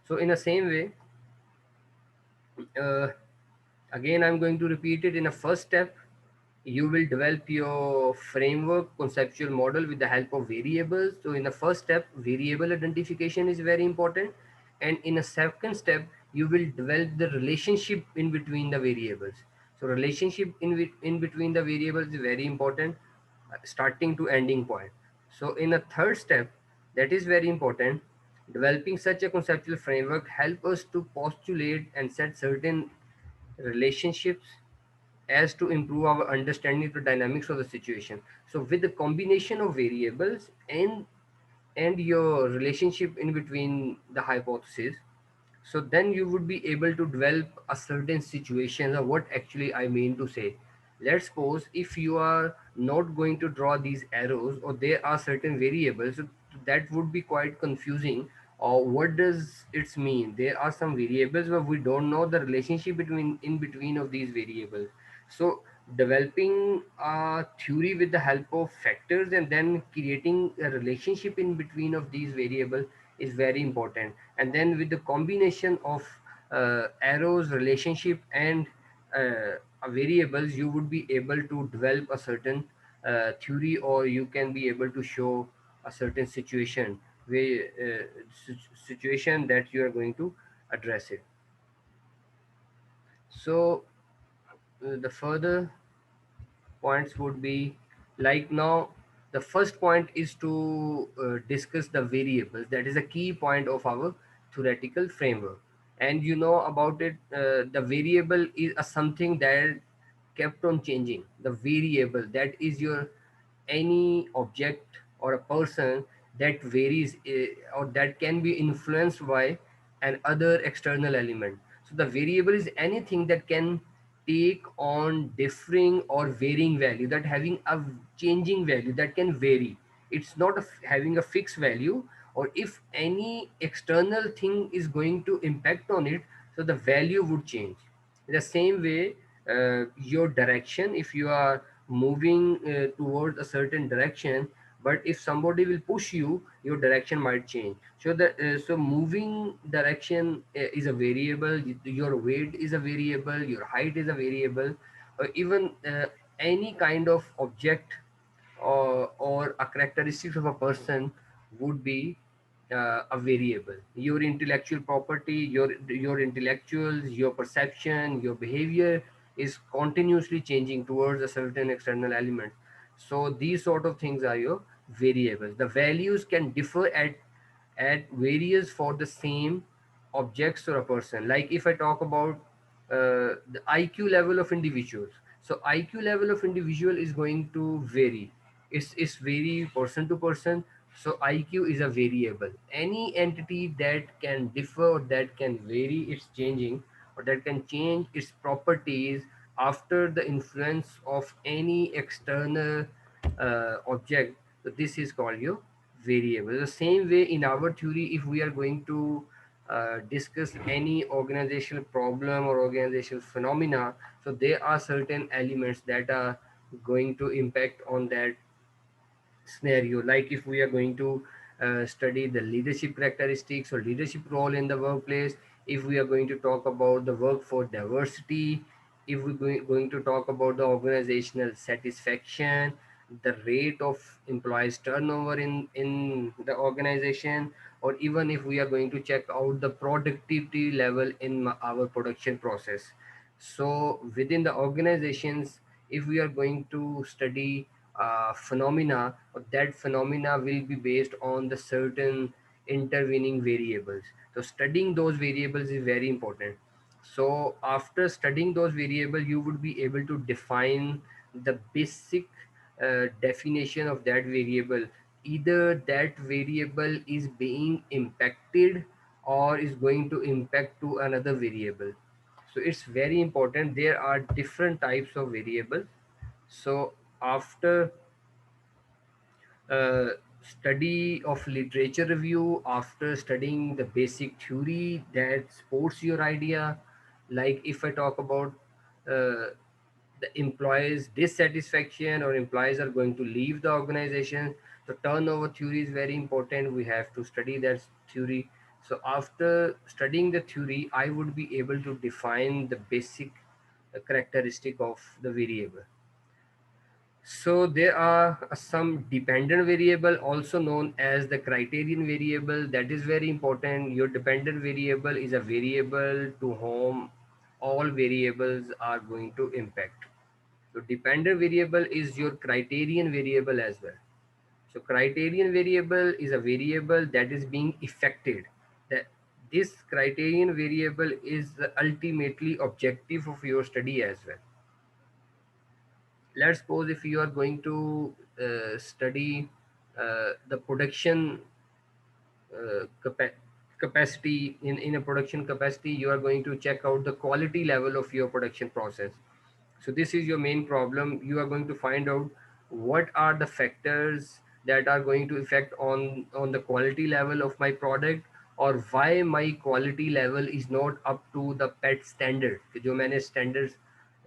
So in the same way, uh, again I'm going to repeat it. In a first step, you will develop your framework conceptual model with the help of variables. So in the first step, variable identification is very important, and in a second step, you will develop the relationship in between the variables. So relationship in between the variables is very important, starting to ending point. So in a third step, that is very important, developing such a conceptual framework help us to postulate and set certain relationships as to improve our understanding of the dynamics of the situation. So with the combination of variables and your relationship in between the hypothesis, so then you would be able to develop a certain situation of what actually I mean to say. Let's suppose if you are not going to draw these arrows, or there are certain variables, so that would be quite confusing. Or what does it mean? There are some variables where we don't know the relationship between in between of these variables. So developing a theory with the help of factors and then creating a relationship in between of these variables is very important. And then with the combination of arrows, relationship, and variables, you would be able to develop a certain theory, or you can be able to show a certain situation where situation that you are going to address it. So the further points would be, like, now the first point is to discuss the variables. That is a key point of our theoretical framework, and you know about it. The variable is a something that kept on changing. The variable, that is your any object or a person that varies, or that can be influenced by an other external element. So the variable is anything that can take on differing or varying value, that having a changing value, that can vary. It's not having a fixed value. Or if any external thing is going to impact on it, so the value would change. In the same way, your direction, if you are moving towards a certain direction, but if somebody will push you, your direction might change. So so moving direction is a variable, your weight is a variable, your height is a variable, or even any kind of object or a characteristics of a person would be a variable. Your intellectual property, your intellectuals, your perception, your behavior is continuously changing towards a certain external element. So these sort of things are your variables. The values can differ at various for the same objects or a person. Like if I talk about the IQ level of individuals, so IQ level of individual is going to vary. It's vary person to person. So IQ is a variable. Any entity that can differ or that can vary its changing, or that can change its properties after the influence of any external object, so this is called your variable. The same way in our theory, if we are going to discuss any organizational problem or organizational phenomena, so there are certain elements that are going to impact on that scenario. Like if we are going to study the leadership characteristics or leadership role in the workplace, if we are going to talk about the workforce diversity, if we're going to talk about the organizational satisfaction, the rate of employees turnover in the organization, or even if we are going to check out the productivity level in our production process. So within the organizations, if we are going to study phenomena, that phenomena will be based on the certain intervening variables. So studying those variables is very important. So after studying those variables, you would be able to define the basic definition of that variable. Either that variable is being impacted or is going to impact to another variable. So it's very important. There are different types of variables. So after uh, study of literature review, after studying the basic theory that supports your idea, like if I talk about the employees dissatisfaction, or employees are going to leave the organization, so turnover theory is very important. We have to study that theory. So after studying the theory, I would be able to define the basic characteristic of the variable. So there are some dependent variable also known as the criterion variable. That is very important. Your dependent variable is a variable to whom all variables are going to impact. So dependent variable is your criterion variable as well. So criterion variable is a variable that is being affected. That this criterion variable is the ultimately objective of your study as well. Let's suppose if you are going to study the production capacity in a production capacity, you are going to check out the quality level of your production process. So this is your main problem. You are going to find out what are the factors that are going to affect on the quality level of my product, or why my quality level is not up to the pet standard कि जो मैंने standards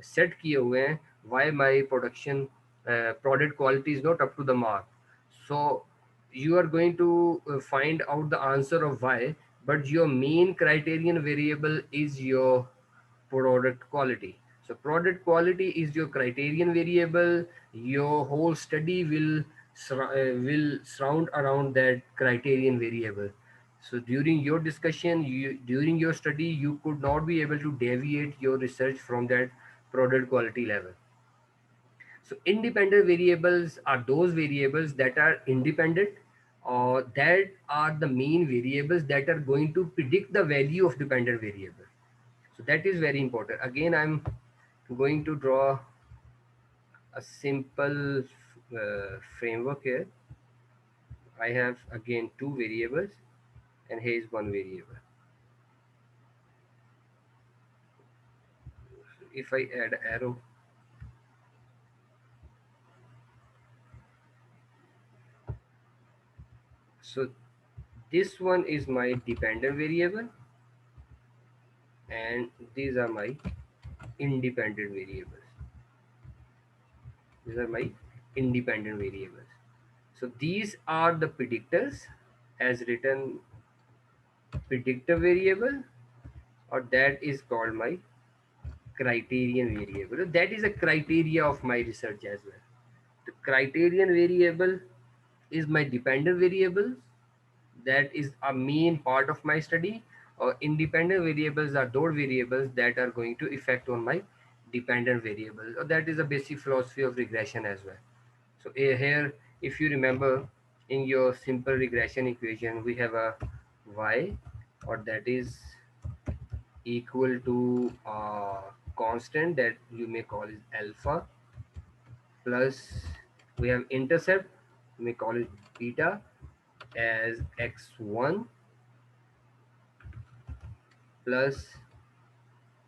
set किए हुए हैं, why my production product quality is not up to the mark. So you are going to find out the answer of why, but your main criterion variable is your product quality. So product quality is your criterion variable. Your whole study will surround around that criterion variable. So during your discussion, during your study, you could not be able to deviate your research from that product quality level. So independent variables are those variables that are independent, or that are the main variables that are going to predict the value of dependent variable. So that is very important. Again, I'm going to draw a simple framework here. I have again two variables, and here is one variable. If I add arrow, so this one is my dependent variable, and these are my independent variables. These are my independent variables. So these are the predictors as written predictor variable, or that is called my criterion variable. That is a criteria of my research as well. The criterion variable is my dependent variables. That is a main part of my study. Or independent variables are those variables that are going to affect on my dependent variables. Or that is a basic philosophy of regression as well. So here, if you remember, in your simple regression equation, we have a y, or that is equal to a constant that you may call is alpha, plus we have intercept, we may call it beta, as x1, plus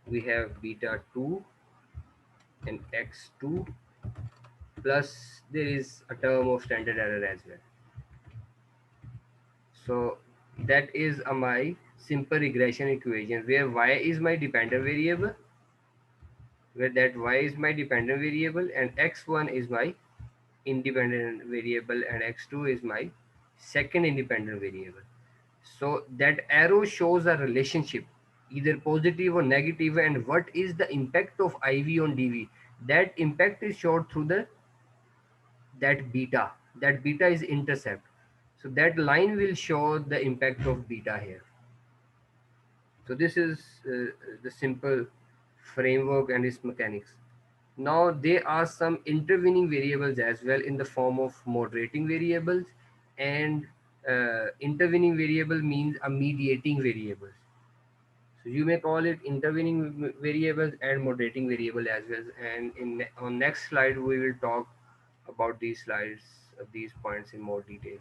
we have beta 2 and x2, plus there is a term of standard error as well. So that is my simple regression equation where y is my dependent variable, where that y is my dependent variable, and x1 is my independent variable, and x2 is my second independent variable. So that arrow shows a relationship, either positive or negative, and what is the impact of IV on DV. That impact is showed through the that beta. That beta is intercept. So that line will show the impact of beta here. So this is the simple framework and its mechanics. Now there are some intervening variables as well in the form of moderating variables, and intervening variable means a mediating variables. So you may call it intervening variables and moderating variable as well. And on next slide we will talk about these slides, these points in more detail.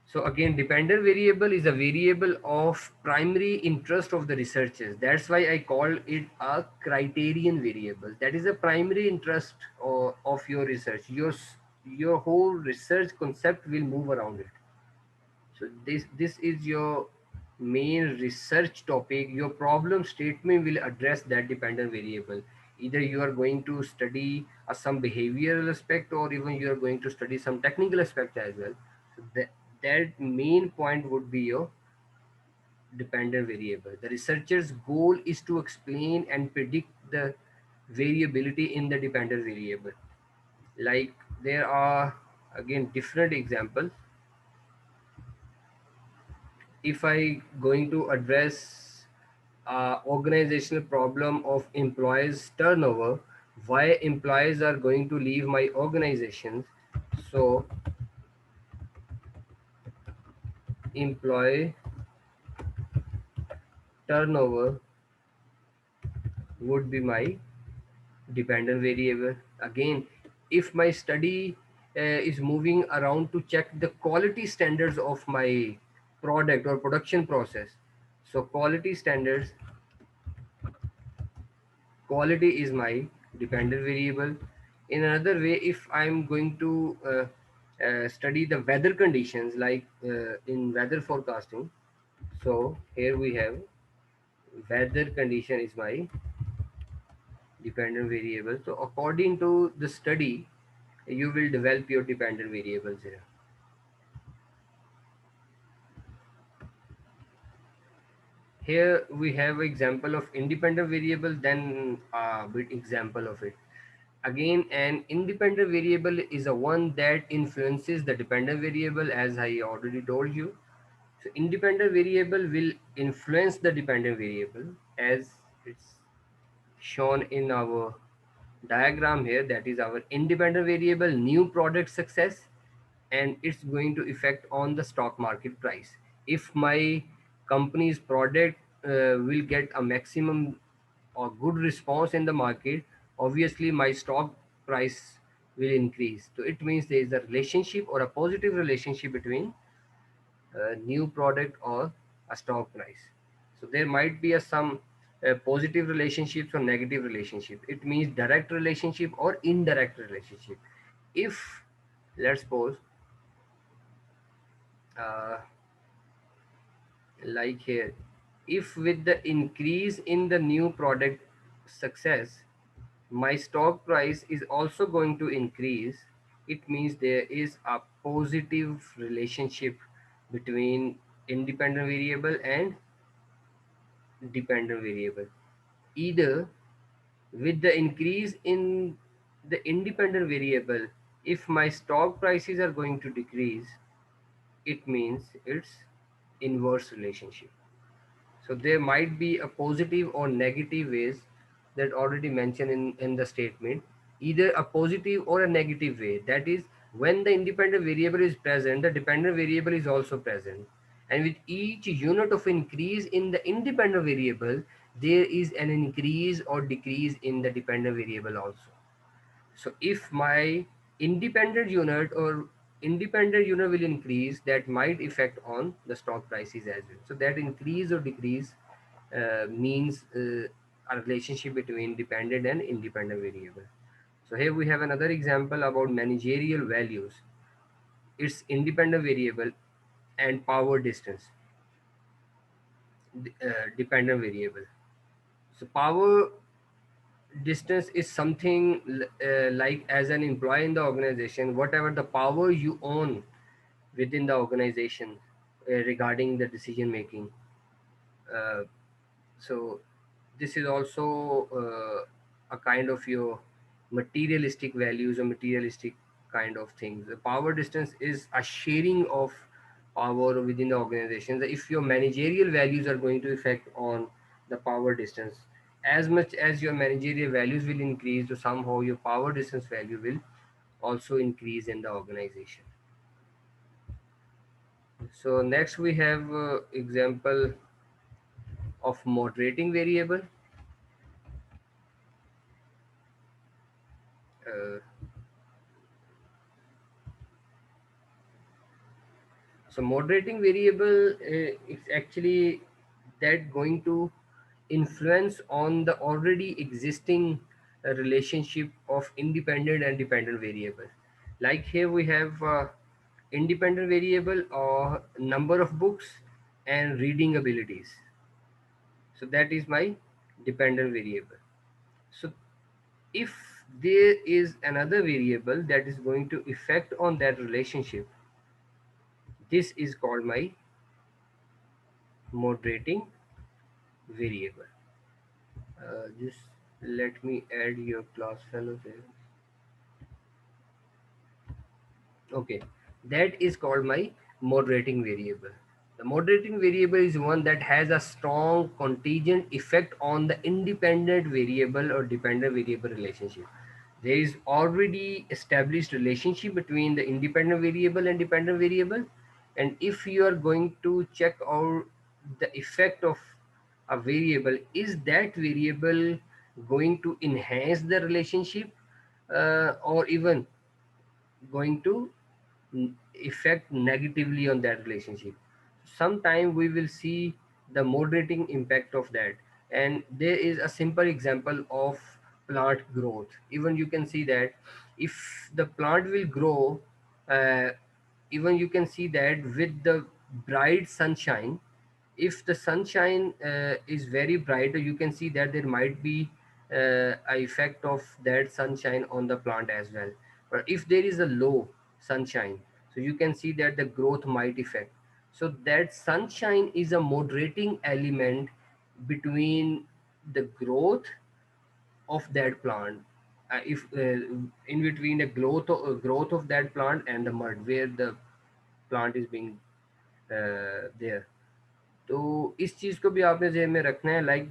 So again, dependent variable is a variable of primary interest of the researchers. That's why I call it a criterion variable. That is a primary interest of your research. Your whole research concept will move around it. So this is your main research topic. Your problem statement will address that dependent variable. Either you are going to study some behavioral aspect, or even you are going to study some technical aspect as well. So That main point would be your dependent variable. The researcher's goal is to explain and predict the variability in the dependent variable. Like there are again different examples. If I going to address organizational problem of employees turnover, why employees are going to leave my organization. So employee turnover would be my dependent variable. Again, if my study is moving around to check the quality standards of my product or production process, so quality is my dependent variable. In another way, if I'm going to study the weather conditions, like in weather forecasting, so here we have weather condition is my dependent variable. So according to the study, you will develop your dependent variables here. Here we have example of independent variable, then a bit example of it. Again, an independent variable is a one that influences the dependent variable, as I already told you. So independent variable will influence the dependent variable as it's shown in our diagram here. That is our independent variable new product success, and it's going to affect on the stock market price. If my company's product will get a maximum or good response in the market, obviously my stock price will increase. So it means there is a relationship or a positive relationship between new product or a stock price. So there might be a some positive relationships or negative relationship. It means direct relationship or indirect relationship. If let's suppose uh, like here, if with the increase in the new product success my stock price is also going to increase, it means there is a positive relationship between independent variable and dependent variable. Either with the increase in the independent variable, if my stock prices are going to decrease, it means it's inverse relationship. So there might be a positive or negative ways that already mentioned in the statement, either a positive or a negative way. That is, when the independent variable is present, the dependent variable is also present. And with each unit of increase in the independent variable, there is an increase or decrease in the dependent variable also. So if my independent unit or independent unit will increase, that might affect on the stock prices as well. So that increase or decrease means a relationship between dependent and independent variable. So here we have another example about managerial values. It's independent variable and power distance, dependent variable. So power distance is something like as an employee in the organization, whatever the power you own within the organization regarding the decision making. Uh, so this is also a kind of your materialistic values or materialistic kind of things. The power distance is a sharing of power within the organization. If your managerial values are going to affect on the power distance, as much as your managerial values will increase, so somehow your power distance value will also increase in the organization. So next we have example of moderating variable. uh, So moderating variable it's actually that going to influence on the already existing relationship of independent and dependent variable. Like here we have independent variable or number of books and reading abilities. So that is my dependent variable. So if there is another variable that is going to affect on that relationship, This is called my moderating variable. Just let me add your class fellows here. Okay, that is called my moderating variable. The moderating variable is one that has a strong contingent effect on the independent variable or dependent variable relationship. There is already established relationship between the independent variable and dependent variable, and if you are going to check out the effect of a variable, is that variable going to enhance the relationship, or even going to affect negatively on that relationship? Sometime we will see the moderating impact of that. And there is a simple example of plant growth. Even you can see that if the plant will grow, uh, even you can see that with the bright sunshine, if the sunshine is very bright, you can see that there might be a effect of that sunshine on the plant as well. But if there is a low sunshine, so you can see that the growth might affect. So that sunshine is a moderating element between the growth of that plant, if in between the growth of that plant and the mud where the plant is being there. तो इस चीज़ को भी आपने ज़हन में रखना है, like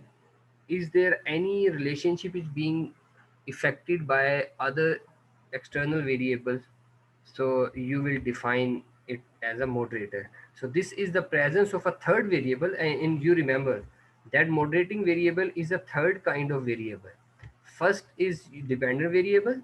is there any relationship is being affected by other external variables, so you will define it as a moderator. So this is the presence of a third variable, and you remember that moderating variable is a third kind of variable. First is dependent variable,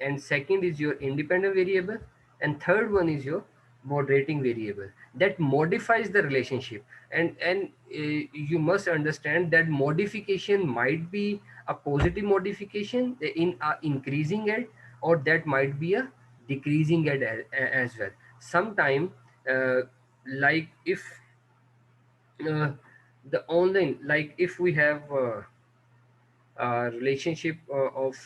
and second is your independent variable, and third one is your moderating variable that modifies the relationship. And you must understand that modification might be a positive modification in increasing it, or that might be a decreasing it as well. Sometime, uh, like if uh, the online, like if we have relationship of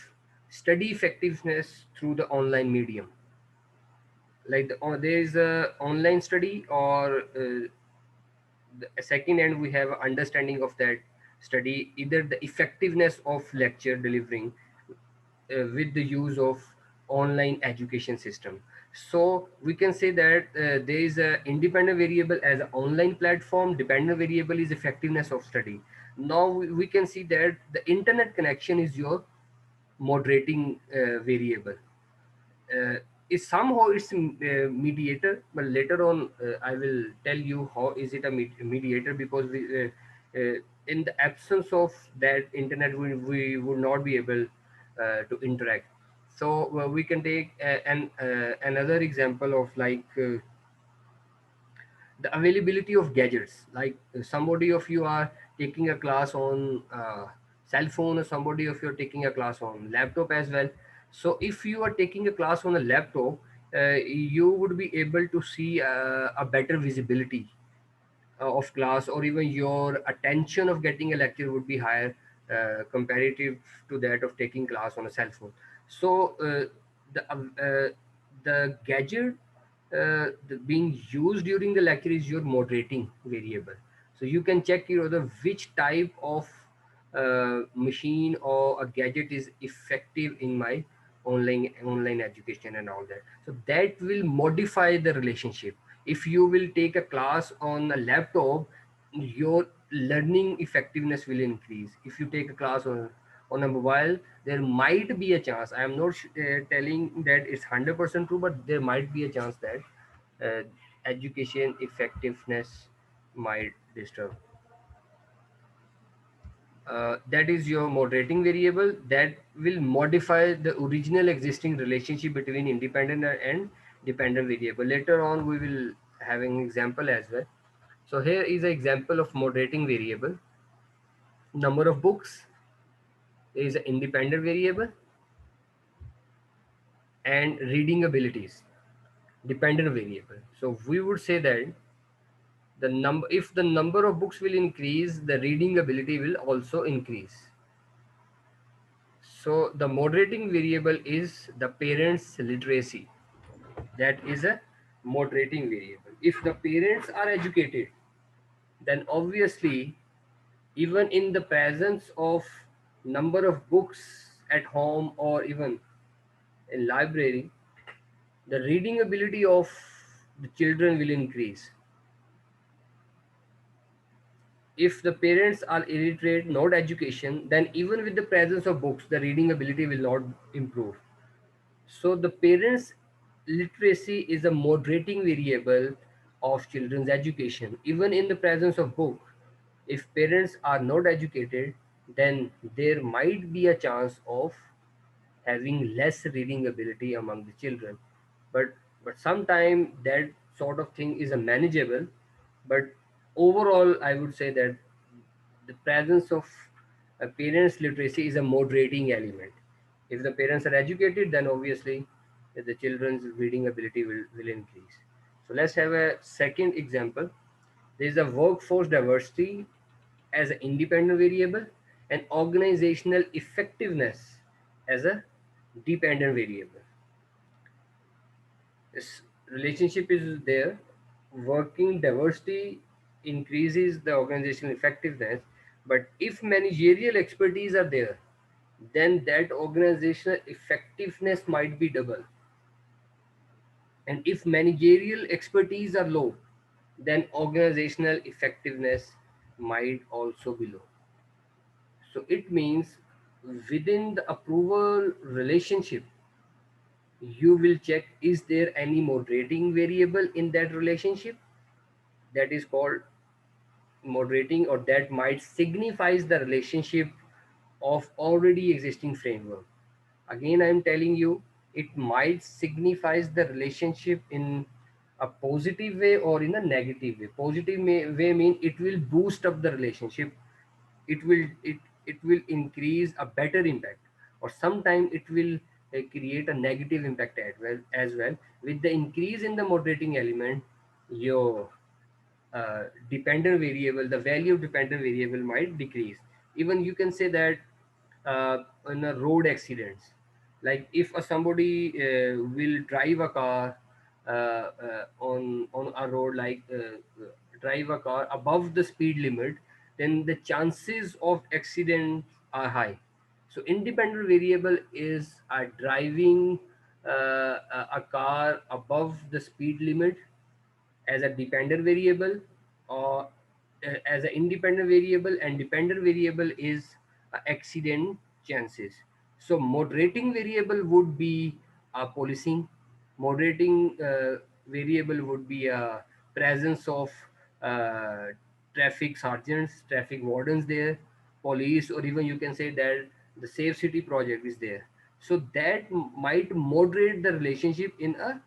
study effectiveness through the online medium, like there is a online study, or the second end we have understanding of that study, either the effectiveness of lecture delivering with the use of online education system. So we can say that there is a independent variable as an online platform, dependent variable is effectiveness of study. Now we can see that the internet connection is your moderating variable. uh, is somehow it's a mediator, but later on I will tell you how is it a mediator, because in the absence of that internet we would not be able to interact. So we can take another example of like the availability of gadgets, like somebody of you are taking a class on cell phone, or somebody of you are taking a class on laptop as well. So if you are taking a class on a laptop, you would be able to see a better visibility of class, or even your attention of getting a lecture would be higher comparative to that of taking class on a cell phone. So the gadget being used during the lecture is your moderating variable. So you can check which type of machine or a gadget is effective in my online education and all that. So that will modify the relationship. If you will take a class on a laptop, your learning effectiveness will increase. If you take a class on a mobile, there might be a chance, I am not telling that it's 100% true, but there might be a chance that uh, education effectiveness might disturb. That is your moderating variable that will modify the original existing relationship between independent and dependent variable. Later on we will have an example as well. So here is an example of moderating variable. Number of books is an independent variable, and reading abilities dependent variable. So we would say that the number, if the number of books will increase, the reading ability will also increase. So the moderating variable is the parents literacy, that is a moderating variable. If the parents are educated, then obviously, even in the presence of number of books at home or even in library, the reading ability of the children will increase. If the parents are illiterate, not education, then even with the presence of books, the reading ability will not improve. So the parents' literacy is a moderating variable of children's education. Even in the presence of book, if parents are not educated, then there might be a chance of having less reading ability among the children. But sometimes that sort of thing is a manageable. But overall, I would say that the presence of parents' literacy is a moderating element. If the parents are educated, then obviously the children's reading ability will increase. So let's have a second example. There is a workforce diversity as an independent variable and organizational effectiveness as a dependent variable. This relationship is there. Working diversity increases the organizational effectiveness, but if managerial expertise are there, then that organizational effectiveness might be double. And if managerial expertise are low, then organizational effectiveness might also be low. So it means within the approval relationship, you will check is there any moderating variable in that relationship, that is called moderating, or that might signifies the relationship of already existing framework. Again, I'm telling you, it might signifies the relationship in a positive way or in a negative way. Positive way mean it will boost up the relationship, it will increase a better impact, or sometimes it will create a negative impact as well. With the increase in the moderating element, your dependent variable, the value of dependent variable might decrease. Even you can say that in a road accidents, like if somebody will drive a car on a road, like drive a car above the speed limit, then the chances of accident are high. So independent variable is driving a car above the speed limit as a dependent variable, or as an independent variable, and dependent variable is accident chances. So moderating variable would be policing. Moderating variable would be a presence of uh, traffic sergeants, traffic wardens there, police, or even you can say that the safe city project is there. So that might moderate the relationship in a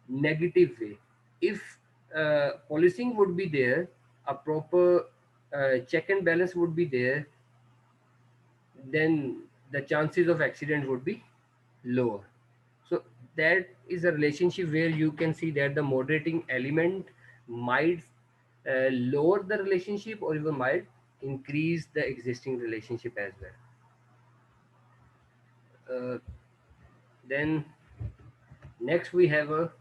negative way. If policing would be there, a proper check and balance would be there, then the chances of accident would be lower. So that is a relationship where you can see that the moderating element might lower the relationship or even might increase the existing relationship as well. Then next we have a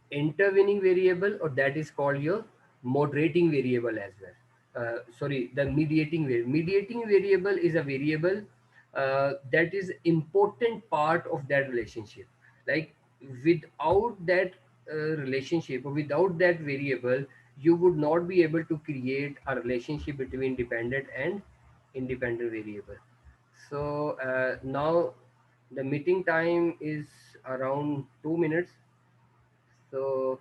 intervening variable, or that is called your moderating variable as well. Sorry, the mediating variable is a variable that is important part of that relationship. Like without that relationship, or without that variable, you would not be able to create a relationship between dependent and independent variable. So now the meeting time is around 2 minutes. So